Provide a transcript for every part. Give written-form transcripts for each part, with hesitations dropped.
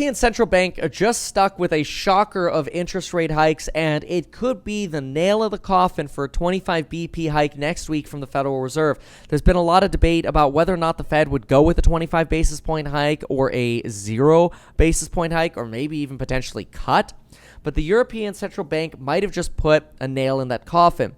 European Central Bank are just stuck with a shocker of interest rate hikes, and it could be the nail of the coffin for a 25 BP hike next week from the Federal Reserve. There's been a lot of debate about whether or not the Fed would go with a 25 basis point hike or a 0 basis point hike, or maybe even potentially cut. But the European Central Bank might have just put a nail in that coffin.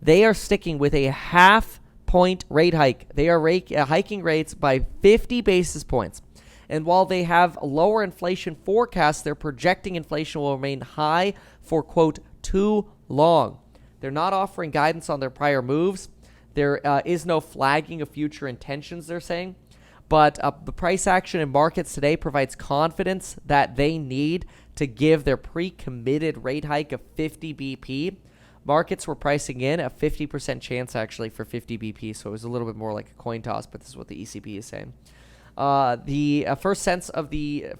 They are sticking with a half-point rate hike. They are hiking rates by 50 basis points. And while they have lower inflation forecasts, they're projecting inflation will remain high for, quote, too long. They're not offering guidance on their prior moves. There is no flagging of future intentions, they're saying. But the price action in markets today provides confidence that they need to give their pre-committed rate hike of 50 BP. Markets were pricing in a 50% chance, actually, for 50 BP, so it was a little bit more like a coin toss, but this is what the ECB is saying. The first sentence of the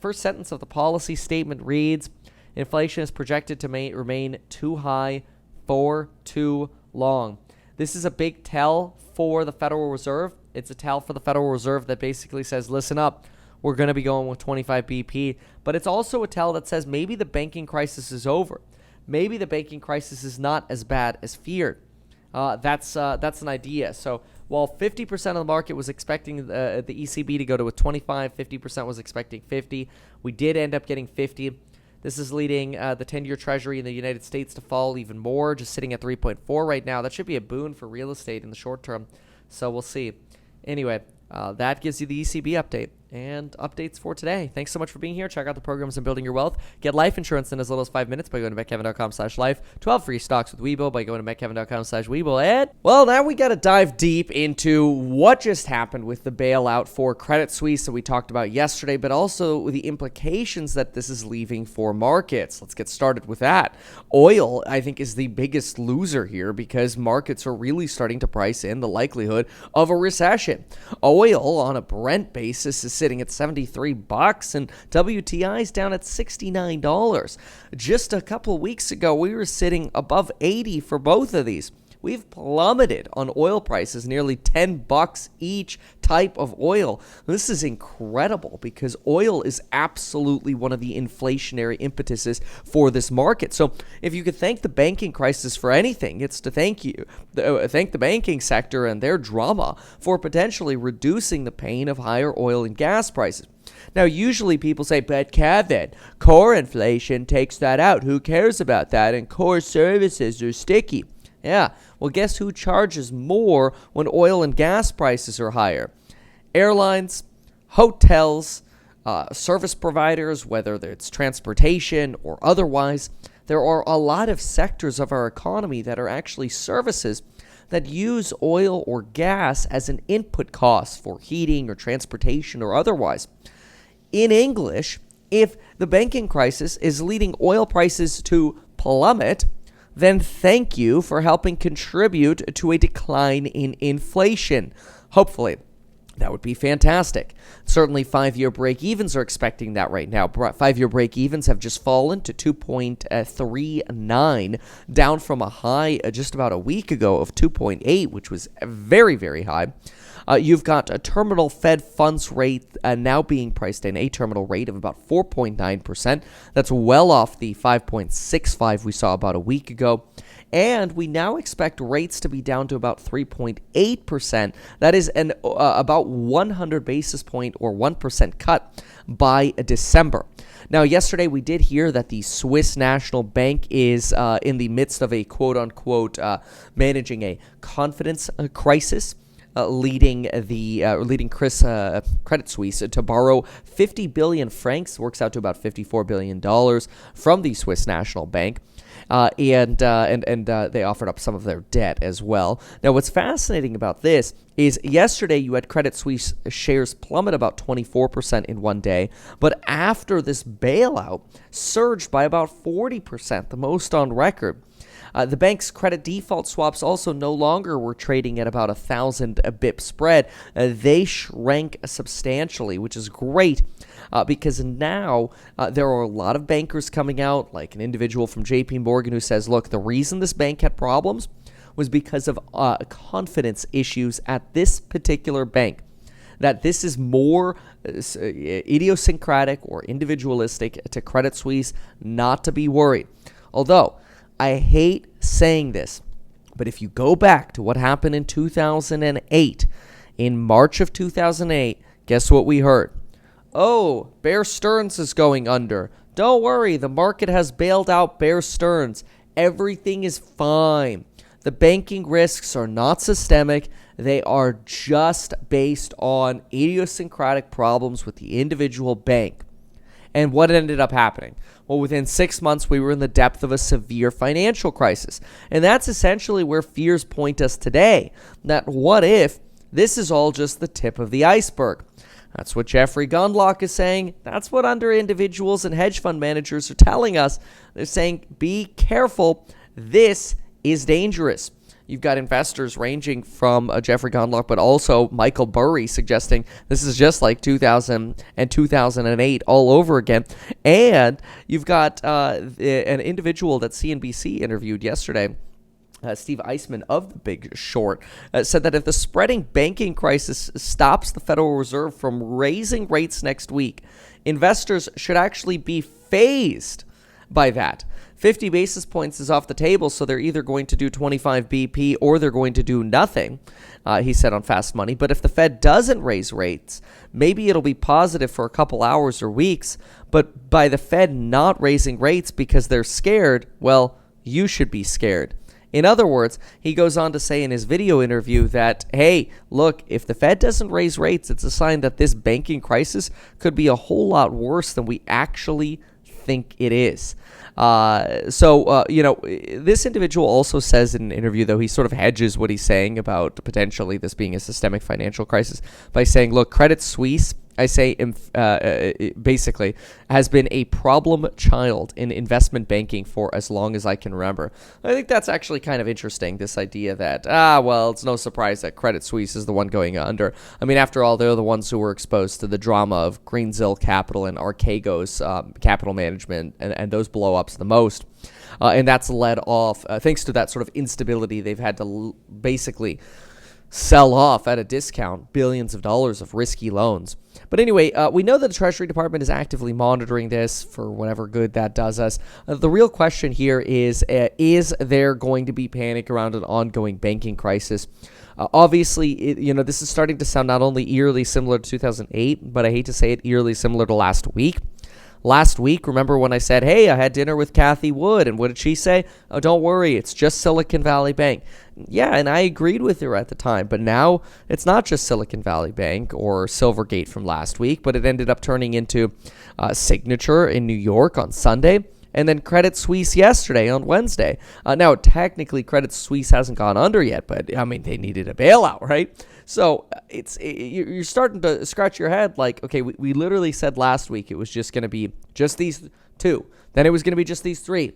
policy statement reads, inflation is projected to remain too high for too long. This is a big tell for the Federal Reserve. It's a tell for the Federal Reserve that basically says, listen up, we're going to be going with 25 BP. But it's also a tell that says maybe the banking crisis is over. Maybe the banking crisis is not as bad as feared. That's an idea. So while 50% of the market was expecting the ECB to go to a 25, 50% was expecting 50. We did end up getting 50. This is leading the 10-year Treasury in the United States to fall even more, just sitting at 3.4 right now. That should be a boon for real estate in the short term. So we'll see. Anyway, that gives you the ECB update and updates for today. Thanks so much for being here. Check out the programs in Building Your Wealth. Get life insurance in as little as 5 minutes by going to metkevin.com/life. 12 free stocks with Webull by going to metkevin.com/Webull. And, well, now we got to dive deep into what just happened with the bailout for Credit Suisse that we talked about yesterday, but also the implications that this is leaving for markets. Let's get started with that. Oil, I think, is the biggest loser here because markets are really starting to price in the likelihood of a recession. Oil on a Brent basis is sitting at $73 and WTI is down at $69. Just a couple weeks ago, we were sitting above 80 for both of these. We've plummeted on oil prices, nearly $10 each type of oil. This is incredible because oil is absolutely one of the inflationary impetuses for this market. So if you could thank the banking crisis for anything, it's to thank the banking sector and their drama for potentially reducing the pain of higher oil and gas prices. Now, usually people say, but Kevin, core inflation takes that out. Who cares about that? And core services are sticky. Yeah, well, guess who charges more when oil and gas prices are higher? Airlines, hotels, service providers, whether it's transportation or otherwise. There are a lot of sectors of our economy that are actually services that use oil or gas as an input cost for heating or transportation or otherwise. In English, if the banking crisis is leading oil prices to plummet, then thank you for helping contribute to a decline in inflation. Hopefully, that would be fantastic. Certainly, 5-year break-evens are expecting that right now. 5-year break-evens have just fallen to 2.39, down from a high just about a week ago of 2.8, which was very, very high. You've got a terminal Fed funds rate now being priced in, a terminal rate of about 4.9%. That's well off the 5.65 we saw about a week ago. And we now expect rates to be down to about 3.8%. That is an about 100 basis point or 1% cut by December. Now, yesterday we did hear that the Swiss National Bank is in the midst of a quote-unquote managing a confidence crisis. Leading Credit Suisse to borrow 50 billion francs, works out to about $54 billion from the Swiss National Bank. And they offered up some of their debt as well. Now, what's fascinating about this is yesterday you had Credit Suisse shares plummet about 24% in one day, but after this bailout, surged by about 40%, the most on record. The bank's credit default swaps also no longer were trading at about 1,000 bip spread. They shrank substantially, which is great because now there are a lot of bankers coming out, like an individual from JP Morgan who says, look, the reason this bank had problems was because of confidence issues at this particular bank. that this is more idiosyncratic or individualistic to Credit Suisse, not to be worried. Although, I hate saying this, but if you go back to what happened in 2008, in March of 2008, guess what we heard? Oh, Bear Stearns is going under. Don't worry, the market has bailed out Bear Stearns. Everything is fine. The banking risks are not systemic. They are just based on idiosyncratic problems with the individual bank. And what ended up happening? Well, within 6 months, we were in the depth of a severe financial crisis. And that's essentially where fears point us today. That what if this is all just the tip of the iceberg? That's what Jeffrey Gundlach is saying. That's what under individuals and hedge fund managers are telling us. They're saying, be careful. This is dangerous. You've got investors ranging from Jeffrey Gundlach, but also Michael Burry suggesting this is just like 2000 and 2008 all over again. And you've got an individual that CNBC interviewed yesterday, Steve Eisman of The Big Short, said that if the spreading banking crisis stops the Federal Reserve from raising rates next week, investors should actually be fazed by that. 50 basis points is off the table, so they're either going to do 25 BP or they're going to do nothing, he said on Fast Money. But if the Fed doesn't raise rates, maybe it'll be positive for a couple hours or weeks. But by the Fed not raising rates because they're scared, well, you should be scared. In other words, he goes on to say in his video interview that, hey, look, if the Fed doesn't raise rates, it's a sign that this banking crisis could be a whole lot worse than we actually think it is. This individual also says in an interview, though, he sort of hedges what he's saying about potentially this being a systemic financial crisis by saying, look, Credit Suisse, I say basically, has been a problem child in investment banking for as long as I can remember. I think that's actually kind of interesting, this idea that, it's no surprise that Credit Suisse is the one going under. I mean, after all, they're the ones who were exposed to the drama of Greensill Capital and Archegos capital management and those blow-ups the most. And that's led off, thanks to that sort of instability, they've had to basically sell off at a discount billions of dollars of risky loans. But anyway, we know that the Treasury Department is actively monitoring this for whatever good that does us. The real question here is there going to be panic around an ongoing banking crisis? Obviously, this is starting to sound not only eerily similar to 2008, but I hate to say it, eerily similar to last week. Last week, remember when I said, hey, I had dinner with Kathy Wood, and what did she say? Oh, don't worry, it's just Silicon Valley Bank. Yeah, and I agreed with her at the time, but now it's not just Silicon Valley Bank or Silvergate from last week, but it ended up turning into Signature in New York on Sunday, and then Credit Suisse yesterday on Wednesday. Now, technically, Credit Suisse hasn't gone under yet, but, I mean, they needed a bailout, right? So you're starting to scratch your head like, okay, we literally said last week it was just going to be just these two. Then it was going to be just these three.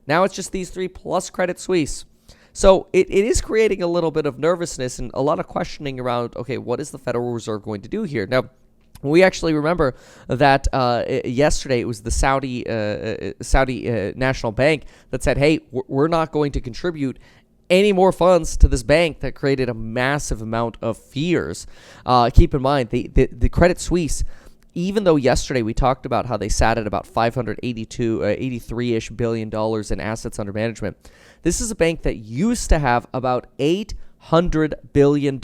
Now it's just these three plus Credit Suisse. So it is creating a little bit of nervousness and a lot of questioning around, okay, what is the Federal Reserve going to do here? Now, we actually remember that yesterday it was the Saudi National Bank that said, hey, we're not going to contribute any more funds to this bank. That created a massive amount of fears. Keep in mind, the Credit Suisse, even though yesterday we talked about how they sat at about $83-ish billion in assets under management, this is a bank that used to have about $800 billion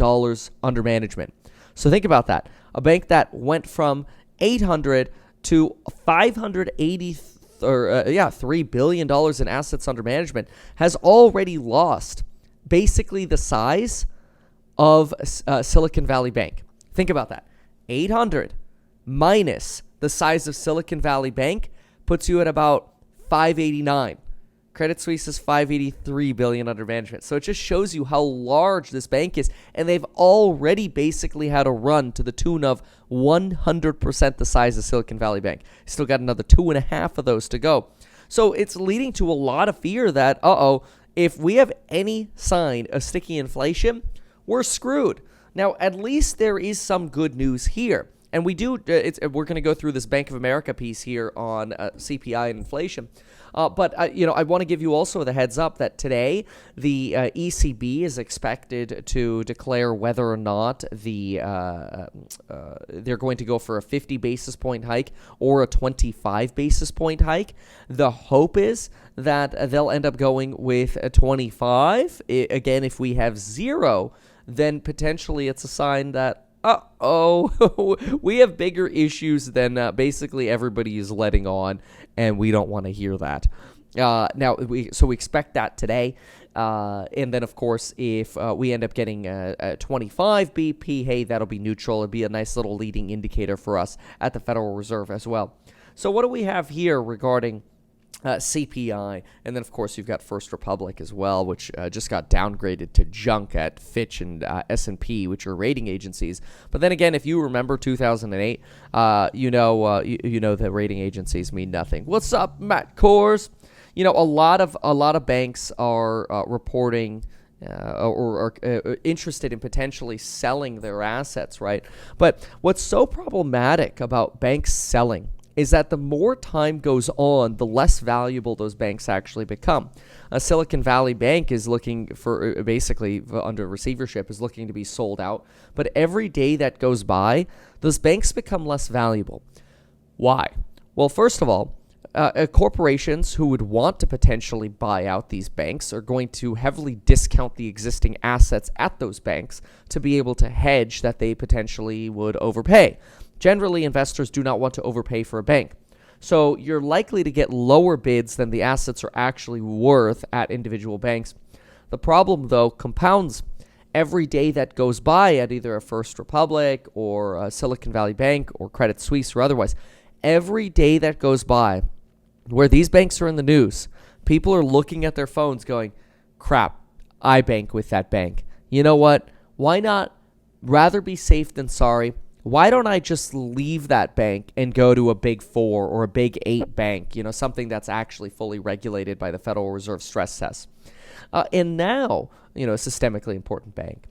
under management. So think about that. A bank that went from 800 to 580 $3 billion in assets under management has already lost basically the size of Silicon Valley Bank. Think about that. 800 minus the size of Silicon Valley Bank puts you at about 589. Credit Suisse is $583 billion under management. So it just shows you how large this bank is, and they've already basically had a run to the tune of 100% the size of Silicon Valley Bank. Still got another 2.5 of those to go. So it's leading to a lot of fear that, if we have any sign of sticky inflation, we're screwed. Now, at least there is some good news here. And we're going to go through this Bank of America piece here on CPI and inflation. But I want to give you also the heads up that today the ECB is expected to declare whether or not they're going to go for a 50 basis point hike or a 25 basis point hike. The hope is that they'll end up going with a 25. Again, if we have 0, then potentially it's a sign that we have bigger issues than basically everybody is letting on, and we don't want to hear that. We expect that today. And then, of course, if we end up getting a 25 BP, hey, that'll be neutral. It'd be a nice little leading indicator for us at the Federal Reserve as well. So what do we have here regarding CPI? And then, of course, you've got First Republic as well, which just got downgraded to junk at Fitch and S&P, which are rating agencies. But then again, if you remember 2008, you know that rating agencies mean nothing. What's up, Matt Kors? A lot of banks are reporting or are interested in potentially selling their assets, right? But what's so problematic about banks selling is that the more time goes on, the less valuable those banks actually become. A Silicon Valley Bank is looking for, basically under receivership, is looking to be sold out. But every day that goes by, those banks become less valuable. Why? Well, first of all, corporations who would want to potentially buy out these banks are going to heavily discount the existing assets at those banks to be able to hedge that they potentially would overpay. Generally, investors do not want to overpay for a bank. So you're likely to get lower bids than the assets are actually worth at individual banks. The problem, though, compounds every day that goes by at either a First Republic or a Silicon Valley Bank or Credit Suisse or otherwise. Every day that goes by where these banks are in the news, people are looking at their phones going, crap, I bank with that bank. You know what? Why not rather be safe than sorry? Why don't I just leave that bank and go to a big 4 or a big 8 bank, something that's actually fully regulated by the Federal Reserve stress test? And now, a systemically important bank.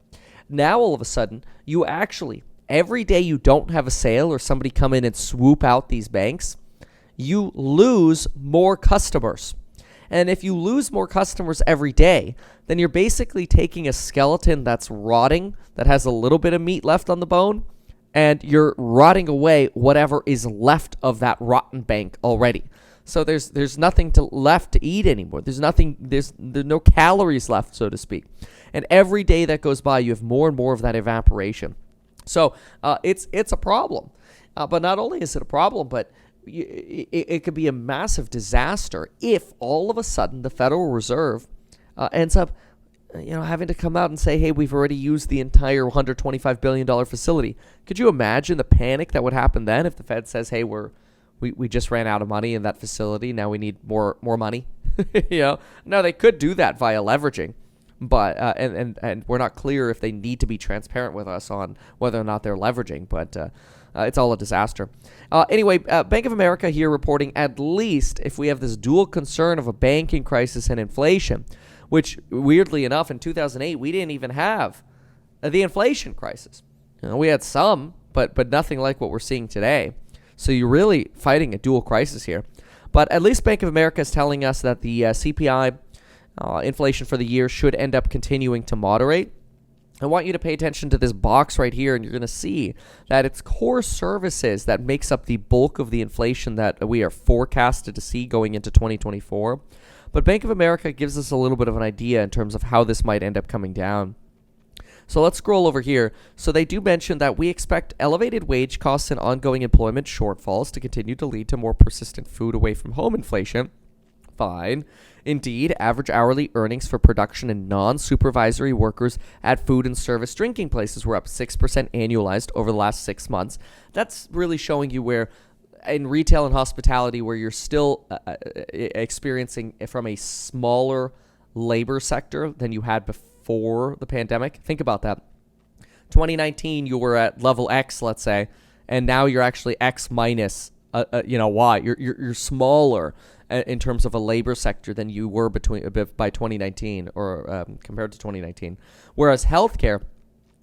Now, all of a sudden, you actually, every day you don't have a sale or somebody come in and swoop out these banks, you lose more customers. And if you lose more customers every day, then you're basically taking a skeleton that's rotting, that has a little bit of meat left on the bone, and you're rotting away whatever is left of that rotten bank already. So there's nothing left to eat anymore. There's no calories left, so to speak. And every day that goes by, you have more and more of that evaporation. So it's a problem. But not only is it a problem, but it could be a massive disaster if all of a sudden the Federal Reserve ends up having to come out and say, hey, we've already used the entire $125 billion facility. Could you imagine the panic that would happen then if the Fed says, hey, we just ran out of money in that facility, now we need more money? No, they could do that via leveraging, but and we're not clear if they need to be transparent with us on whether or not they're leveraging, but it's all a disaster. Anyway, Bank of America here reporting, at least if we have this dual concern of a banking crisis and inflation, which weirdly enough in 2008 we didn't even have the inflation crisis. We had some, but nothing like what we're seeing today. So you're really fighting a dual crisis here. But at least Bank of America is telling us that the CPI inflation for the year should end up continuing to moderate. I want you to pay attention to this box right here, and you're going to see that it's core services that makes up the bulk of the inflation that we are forecasted to see going into 2024. But Bank of America gives us a little bit of an idea in terms of how this might end up coming down. So let's scroll over here. So they do mention that we expect elevated wage costs and ongoing employment shortfalls to continue to lead to more persistent food away from home inflation. Fine. Indeed, average hourly earnings for production and non-supervisory workers at food and service drinking places were up 6% annualized over the last 6 months. That's really showing you where in retail and hospitality, where you're still experiencing from a smaller labor sector than you had before the pandemic. Think about that. 2019, you were at level X, let's say, and now you're actually X minus, Y. You're smaller in terms of a labor sector than you were by 2019 or compared to 2019. Whereas healthcare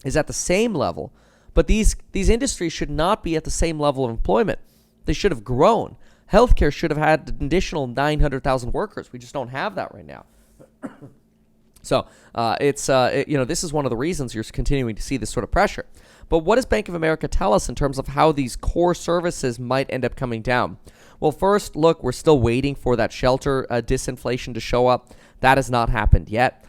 is at the same level, But these industries should not be at the same level of employment. They should have grown. Healthcare should have had an additional 900,000 workers. We just don't have that right now. So this is one of the reasons you're continuing to see this sort of pressure. But what does Bank of America tell us in terms of how these core services might end up coming down? Well, first, look, we're still waiting for that shelter disinflation to show up. That has not happened yet.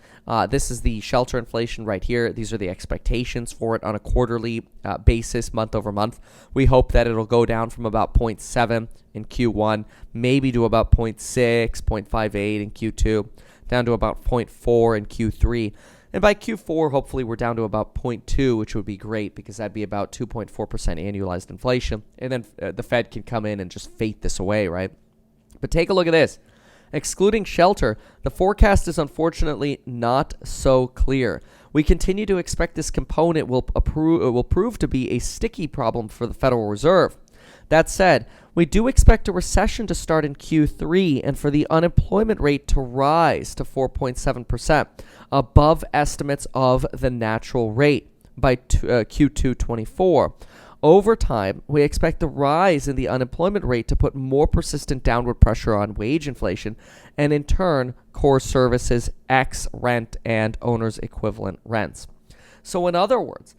This is the shelter inflation right here. These are the expectations for it on a quarterly basis, month over month. We hope that it'll go down from about 0.7 in Q1, maybe to about 0.6, 0.58 in Q2, down to about 0.4 in Q3. And by Q4, hopefully we're down to about 0.2, which would be great because that'd be about 2.4% annualized inflation. And then the Fed can come in and just fade this away, right? But take a look at this. Excluding shelter, the forecast is unfortunately not so clear. We continue to expect this component will prove to be a sticky problem for the Federal Reserve. That said, we do expect a recession to start in Q3 and for the unemployment rate to rise to 4.7%, above estimates of the natural rate by Q2 24. Over time, we expect the rise in the unemployment rate to put more persistent downward pressure on wage inflation and, in turn, core services, X rent, and owner's equivalent rents. So, in other words,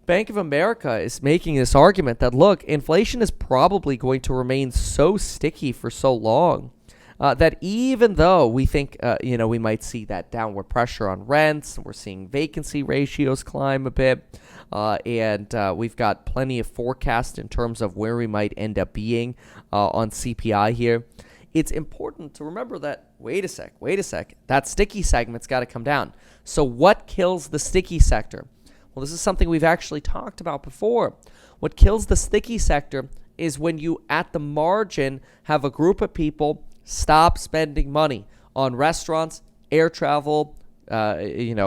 Bank of America is making this argument that, look, inflation is probably going to remain so sticky for so long that even though we think, we might see that downward pressure on rents, and we're seeing vacancy ratios climb a bit, and we've got plenty of forecast in terms of where we might end up being on CPI here, it's important to remember that, wait a sec, that sticky segment's got to come down. So what kills the sticky sector? Well, this is something we've actually talked about before. What kills the sticky sector is when you, at the margin, have a group of people stop spending money on restaurants, air travel,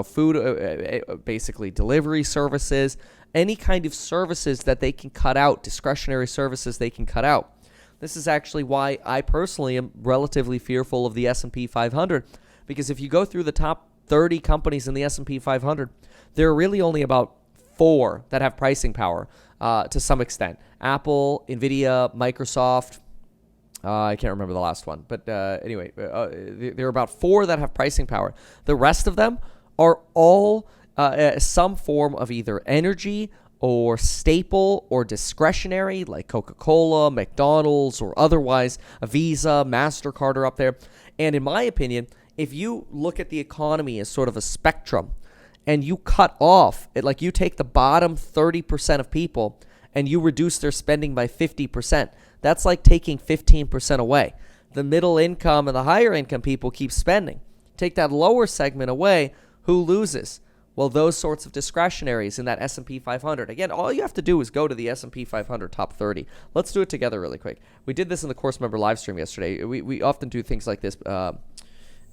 food, basically delivery services, any kind of services that they can cut out, discretionary services they can cut out. This is actually why I personally am relatively fearful of the S&P 500, because if you go through the top 30 companies in the S&P 500, there are really only about 4 that have pricing power to some extent. Apple, Nvidia, Microsoft. I can't remember the last one. But anyway, there are about 4 that have pricing power. The rest of them are all some form of either energy or staple or discretionary, like Coca-Cola, McDonald's, or otherwise. A Visa, MasterCard are up there. And in my opinion, if you look at the economy as sort of a spectrum, and you cut off, like you take the bottom 30% of people and you reduce their spending by 50%, that's like taking 15% away. The middle income and the higher income people keep spending. Take that lower segment away, who loses? Well, those sorts of discretionaries in that S&P 500. Again, all you have to do is go to the S&P 500 top 30. Let's do it together really quick. We did this in the course member live stream yesterday. We often do things like this, top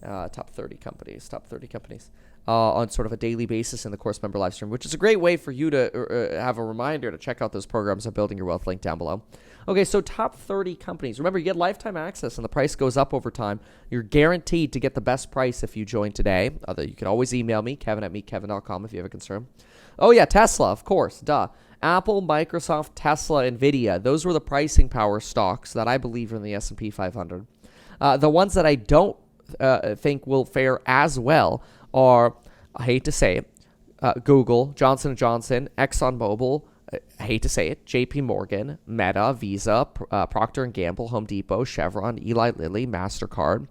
30 companies. On sort of a daily basis in the course member live stream, which is a great way for you to have a reminder to check out those programs at Building Your Wealth, link down below. Okay, so top 30 companies. Remember, you get lifetime access and the price goes up over time. You're guaranteed to get the best price if you join today. You can always email me, kevin@meetkevin.com if you have a concern. Oh yeah, Tesla, of course, duh. Apple, Microsoft, Tesla, Nvidia. Those were the pricing power stocks that I believe are in the S&P 500. The ones that I don't think will fare as well are, I hate to say it, Google, Johnson & Johnson, ExxonMobil, I hate to say it, JP Morgan, Meta, Visa, Procter & Gamble, Home Depot, Chevron, Eli Lilly, MasterCard.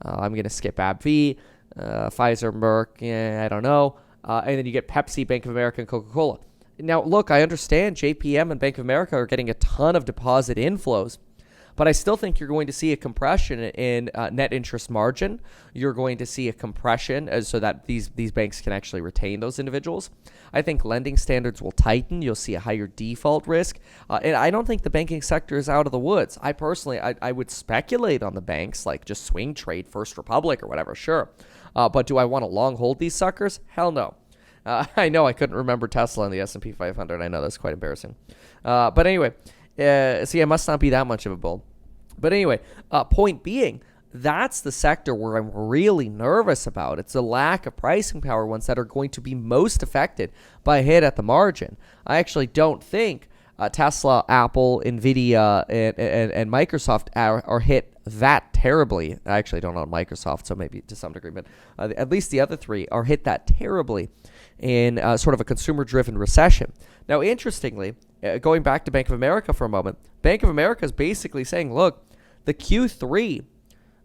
I'm going to skip AbbVie, Pfizer, Merck, I don't know. And then you get Pepsi, Bank of America, and Coca-Cola. Now, look, I understand JPM and Bank of America are getting a ton of deposit inflows, but I still think you're going to see a compression in net interest margin. You're going to see a compression so that these banks can actually retain those individuals. I think lending standards will tighten. You'll see a higher default risk. And I don't think the banking sector is out of the woods. I personally, I would speculate on the banks, like just swing trade, First Republic or whatever, sure. But do I want to long hold these suckers? Hell no. I know I couldn't remember Tesla in the S&P 500. I know that's quite embarrassing. But anyway, see, I must not be that much of a bull. But anyway, point being, that's the sector where I'm really nervous about. It's the lack of pricing power ones that are going to be most affected by a hit at the margin. I actually don't think Tesla, Apple, Nvidia, and Microsoft are hit that terribly. I actually don't own Microsoft, so maybe to some degree, but at least the other three are hit that terribly in sort of a consumer-driven recession. Now, interestingly, going back to Bank of America for a moment, Bank of America is basically saying, look, the Q3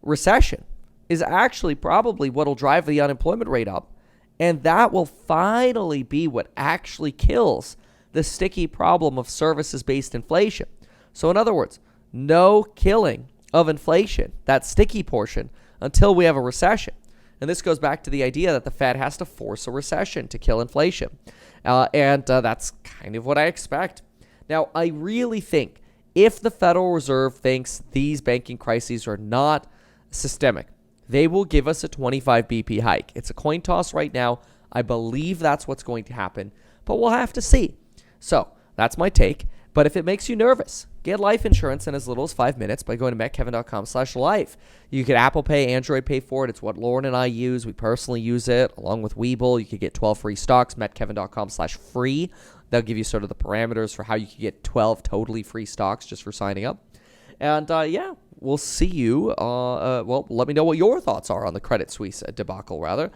recession is actually probably what will drive the unemployment rate up, and that will finally be what actually kills the sticky problem of services-based inflation. So in other words, no killing of inflation, that sticky portion, until we have a recession. And this goes back to the idea that the Fed has to force a recession to kill inflation. And that's kind of what I expect. Now, I really think if the Federal Reserve thinks these banking crises are not systemic, they will give us a 25 BP hike. It's a coin toss right now. I believe that's what's going to happen, but we'll have to see. So that's my take. But if it makes you nervous, get life insurance in as little as 5 minutes by going to metkevin.com/life. You can Apple Pay, Android Pay for it. It's what Lauren and I use. We personally use it along with Webull. You could get 12 free stocks, metkevin.com/free. They'll give you sort of the parameters for how you can get 12 totally free stocks just for signing up. And yeah, we'll see you. Well, let me know what your thoughts are on the Credit Suisse debacle, rather.